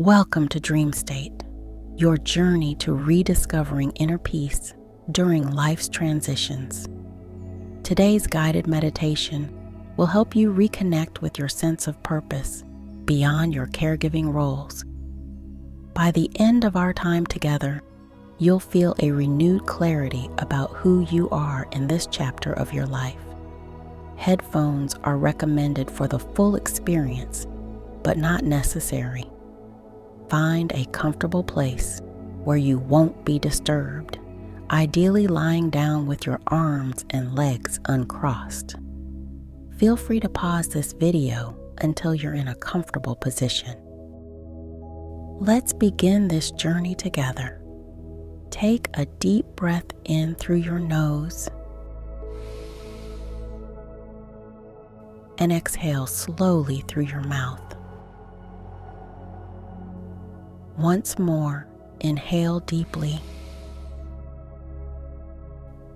Welcome to Dreamstate, your journey to rediscovering inner peace during life's transitions. Today's guided meditation will help you reconnect with your sense of purpose beyond your caregiving roles. By the end of our time together, you'll feel a renewed clarity about who you are in this chapter of your life. Headphones are recommended for the full experience, but not necessary. Find a comfortable place where you won't be disturbed, ideally lying down with your arms and legs uncrossed. Feel free to pause this video until you're in a comfortable position. Let's begin this journey together. Take a deep breath in through your nose and exhale slowly through your mouth. Once more, inhale deeply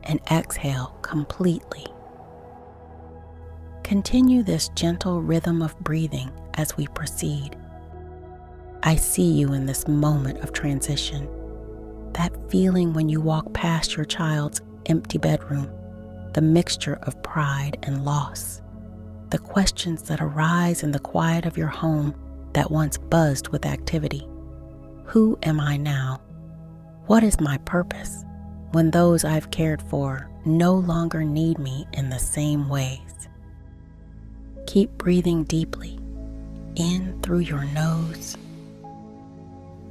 and exhale completely. Continue this gentle rhythm of breathing as we proceed. I see you in this moment of transition, that feeling when you walk past your child's empty bedroom, the mixture of pride and loss, the questions that arise in the quiet of your home that once buzzed with activity. Who am I now? What is my purpose when those I've cared for no longer need me in the same ways? Keep breathing deeply, in through your nose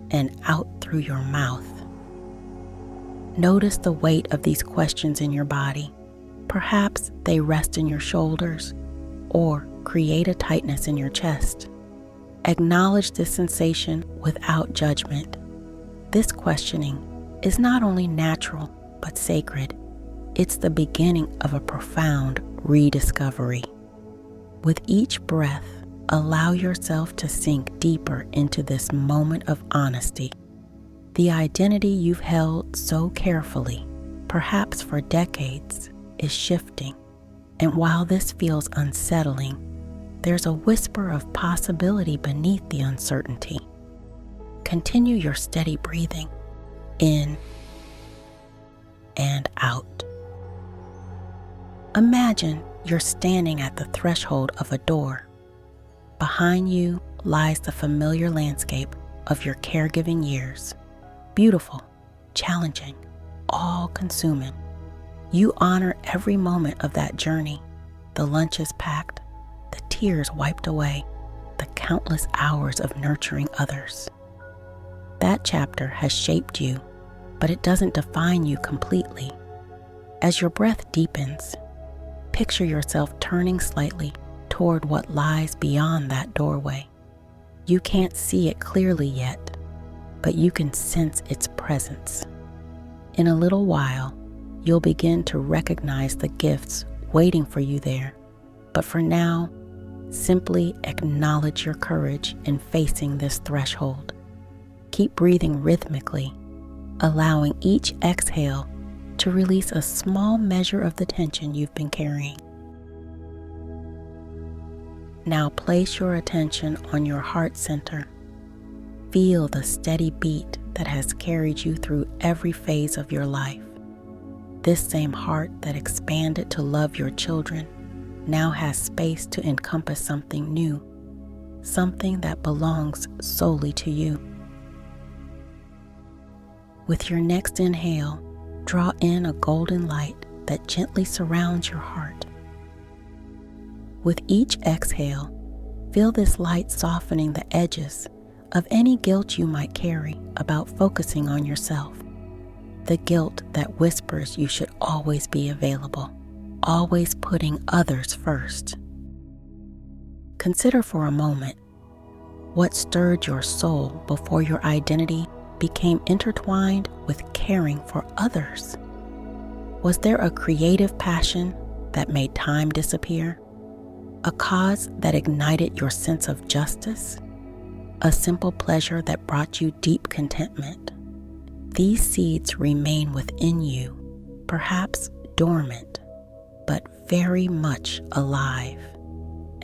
and out through your mouth. Notice the weight of these questions in your body. Perhaps they rest in your shoulders or create a tightness in your chest. Acknowledge this sensation without judgment. This questioning is not only natural but sacred. It's the beginning of a profound rediscovery. With each breath, allow yourself to sink deeper into this moment of honesty. The identity you've held so carefully, perhaps for decades, is shifting. And while this feels unsettling, there's a whisper of possibility beneath the uncertainty. Continue your steady breathing in and out. Imagine you're standing at the threshold of a door. Behind you lies the familiar landscape of your caregiving years. Beautiful, challenging, all-consuming. You honor every moment of that journey. The lunches packed, the tears wiped away, the countless hours of nurturing others. That chapter has shaped you, but it doesn't define you completely. As your breath deepens, picture yourself turning slightly toward what lies beyond that doorway. You can't see it clearly yet, but you can sense its presence. In a little while, you'll begin to recognize the gifts waiting for you there. But for now, simply acknowledge your courage in facing this threshold. Keep breathing rhythmically, allowing each exhale to release a small measure of the tension you've been carrying. Now place your attention on your heart center. Feel the steady beat that has carried you through every phase of your life. This same heart that expanded to love your children now has space to encompass something new, something that belongs solely to you. With your next inhale, draw in a golden light that gently surrounds your heart. With each exhale, feel this light softening the edges of any guilt you might carry about focusing on yourself. The guilt that whispers you should always be available, always putting others first. Consider for a moment what stirred your soul before your identity became intertwined with caring for others. Was there a creative passion that made time disappear? A cause that ignited your sense of justice? A simple pleasure that brought you deep contentment? These seeds remain within you, perhaps dormant, but very much alive,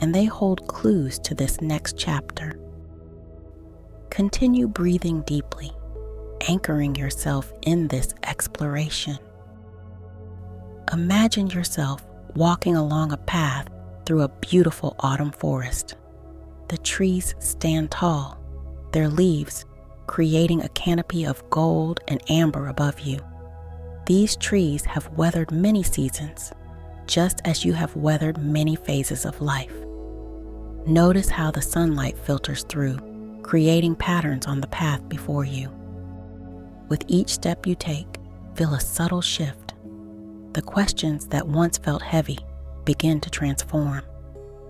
and they hold clues to this next chapter. Continue breathing deeply, anchoring yourself in this exploration. Imagine yourself walking along a path through a beautiful autumn forest. The trees stand tall, their leaves creating a canopy of gold and amber above you. These trees have weathered many seasons, just as you have weathered many phases of life. Notice how the sunlight filters through, creating patterns on the path before you. With each step you take, feel a subtle shift. The questions that once felt heavy begin to transform.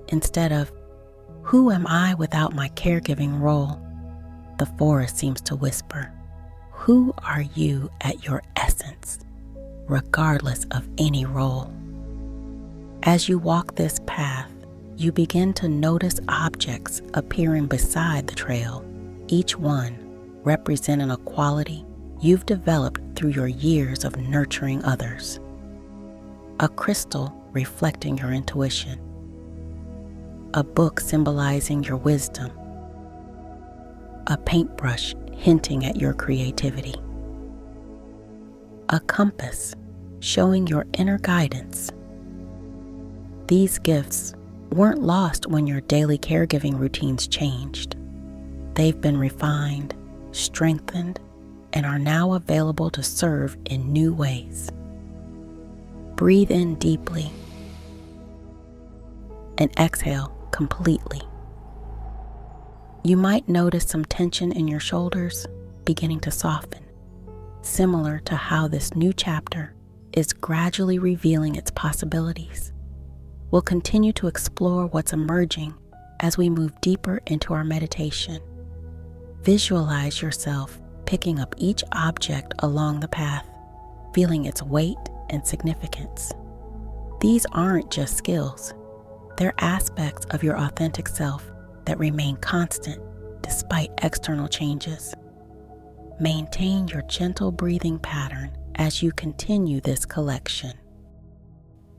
Instead of, "Who am I without my caregiving role?" the forest seems to whisper, "Who are you at your essence, regardless of any role?" As you walk this path, you begin to notice objects appearing beside the trail, each one representing a quality you've developed through your years of nurturing others. A crystal reflecting your intuition, a book symbolizing your wisdom, a paintbrush hinting at your creativity, a compass showing your inner guidance. These gifts weren't lost when your daily caregiving routines changed. They've been refined, strengthened, and are now available to serve in new ways. Breathe in deeply and exhale completely. You might notice some tension in your shoulders beginning to soften, similar to how this new chapter is gradually revealing its possibilities. We'll continue to explore what's emerging as we move deeper into our meditation. Visualize yourself picking up each object along the path, feeling its weight and significance. These aren't just skills. They're aspects of your authentic self that remain constant despite external changes. Maintain your gentle breathing pattern as you continue this collection.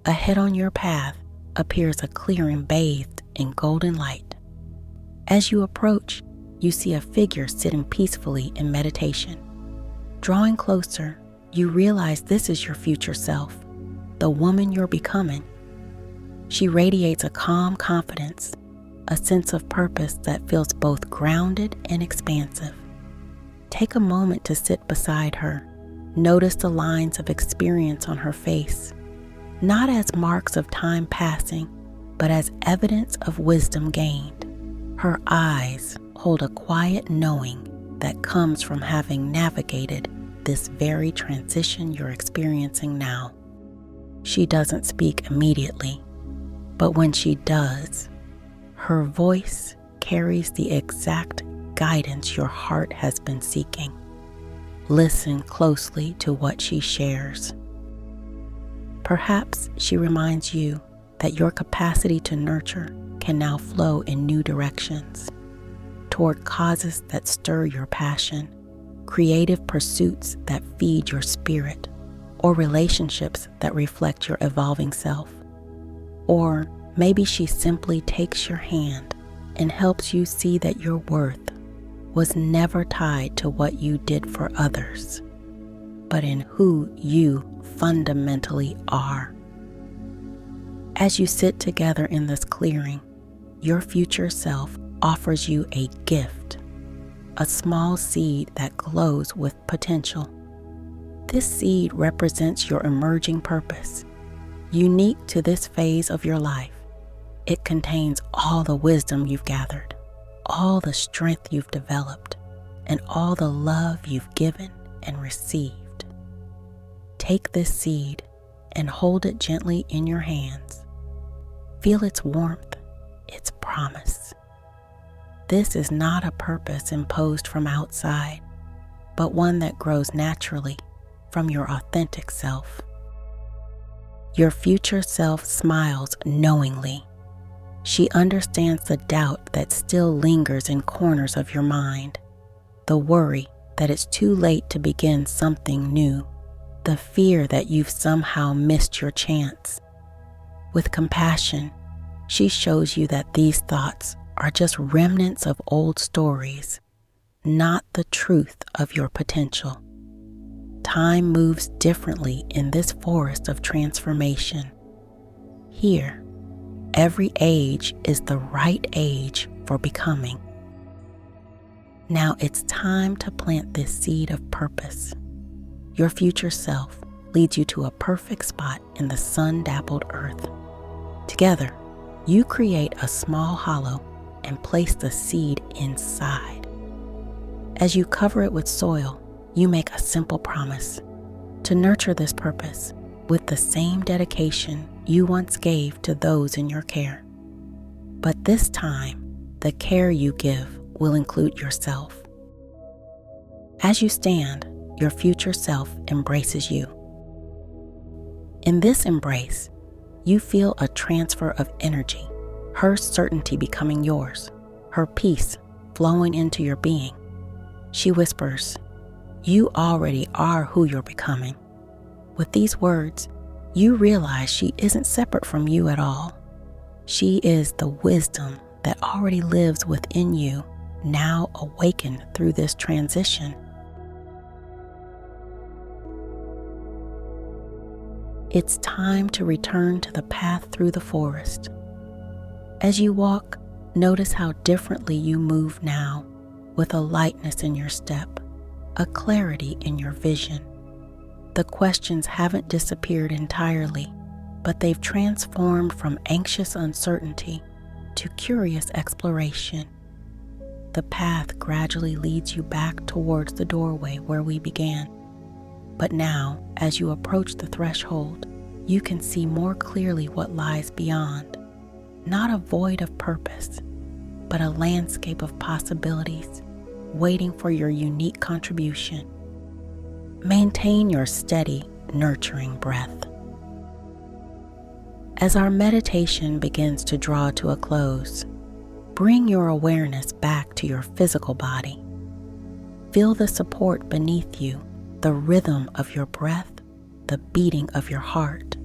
Ahead on your path appears a clearing bathed in golden light. As you approach, you see a figure sitting peacefully in meditation. Drawing closer, you realize this is your future self, the woman you're becoming. She radiates a calm confidence, a sense of purpose that feels both grounded and expansive. Take a moment to sit beside her. Notice the lines of experience on her face, not as marks of time passing, but as evidence of wisdom gained. Her eyes hold a quiet knowing that comes from having navigated this very transition you're experiencing now. She doesn't speak immediately, but when she does, her voice carries the exact guidance your heart has been seeking. Listen closely to what she shares. Perhaps she reminds you that your capacity to nurture can now flow in new directions, toward causes that stir your passion, creative pursuits that feed your spirit, or relationships that reflect your evolving self. Or maybe she simply takes your hand and helps you see that your worth was never tied to what you did for others, but in who you fundamentally are. As you sit together in this clearing, your future self offers you a gift, a small seed that glows with potential. This seed represents your emerging purpose, unique to this phase of your life. It contains all the wisdom you've gathered, all the strength you've developed, and all the love you've given and received. Take this seed and hold it gently in your hands. Feel its warmth, its promise. This is not a purpose imposed from outside, but one that grows naturally from your authentic self. Your future self smiles knowingly. She understands the doubt that still lingers in corners of your mind, the worry that it's too late to begin something new, the fear that you've somehow missed your chance. With compassion, she shows you that these thoughts are just remnants of old stories, not the truth of your potential. Time moves differently in this forest of transformation. Here, every age is the right age for becoming. Now it's time to plant this seed of purpose. Your future self leads you to a perfect spot in the sun-dappled earth. Together, you create a small hollow and place the seed inside. As you cover it with soil, you make a simple promise to nurture this purpose with the same dedication you once gave to those in your care. But this time, the care you give will include yourself. As you stand, your future self embraces you. In this embrace, you feel a transfer of energy, her certainty becoming yours, her peace flowing into your being. She whispers, "You already are who you're becoming." With these words, you realize she isn't separate from you at all. She is the wisdom that already lives within you, now awakened through this transition. It's time to return to the path through the forest. As you walk, notice how differently you move now, with a lightness in your step, a clarity in your vision. The questions haven't disappeared entirely, but they've transformed from anxious uncertainty to curious exploration. The path gradually leads you back towards the doorway where we began. But now, as you approach the threshold, you can see more clearly what lies beyond. Not a void of purpose, but a landscape of possibilities waiting for your unique contribution. Maintain your steady, nurturing breath. As our meditation begins to draw to a close, bring your awareness back to your physical body. Feel the support beneath you, the rhythm of your breath, the beating of your heart.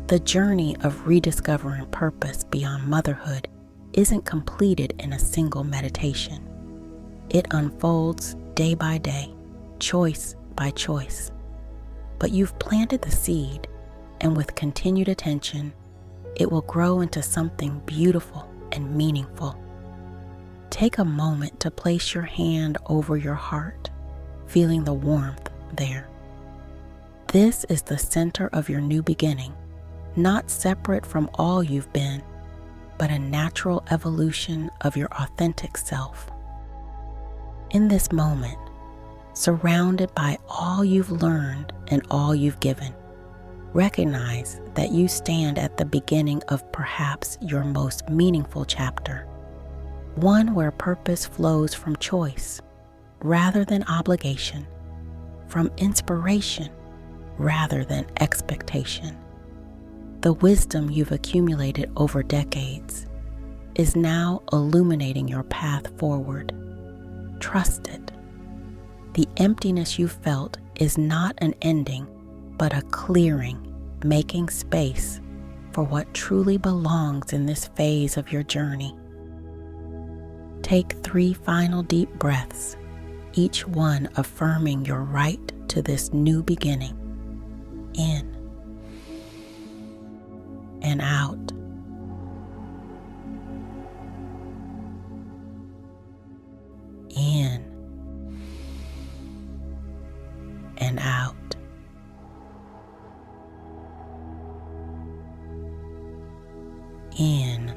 The journey of rediscovering purpose beyond motherhood isn't completed in a single meditation. It unfolds day by day, choice by choice. But you've planted the seed, and with continued attention, it will grow into something beautiful and meaningful. Take a moment to place your hand over your heart, feeling the warmth there. This is the center of your new beginning, not separate from all you've been, but a natural evolution of your authentic self. In this moment, surrounded by all you've learned and all you've given, recognize that you stand at the beginning of perhaps your most meaningful chapter, one where purpose flows from choice rather than obligation, from inspiration rather than expectation. The wisdom you've accumulated over decades is now illuminating your path forward. Trust it. The emptiness you felt is not an ending, but a clearing, making space for what truly belongs in this phase of your journey. Take 3 final deep breaths, each one affirming your right to this new beginning. In and out. In and out. In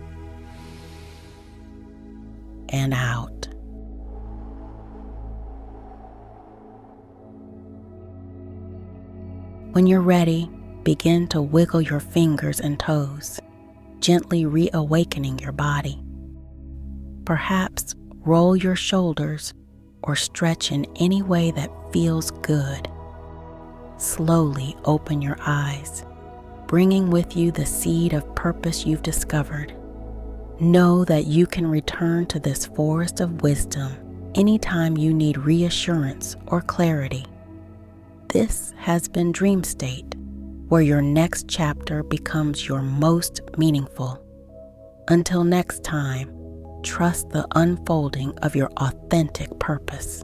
and out. When you're ready, begin to wiggle your fingers and toes, gently reawakening your body. Perhaps roll your shoulders or stretch in any way that feels good. Slowly open your eyes, bringing with you the seed of purpose you've discovered. Know that you can return to this forest of wisdom anytime you need reassurance or clarity. This has been Dreamstate, where your next chapter becomes your most meaningful. Until next time, Trust the unfolding of your authentic purpose.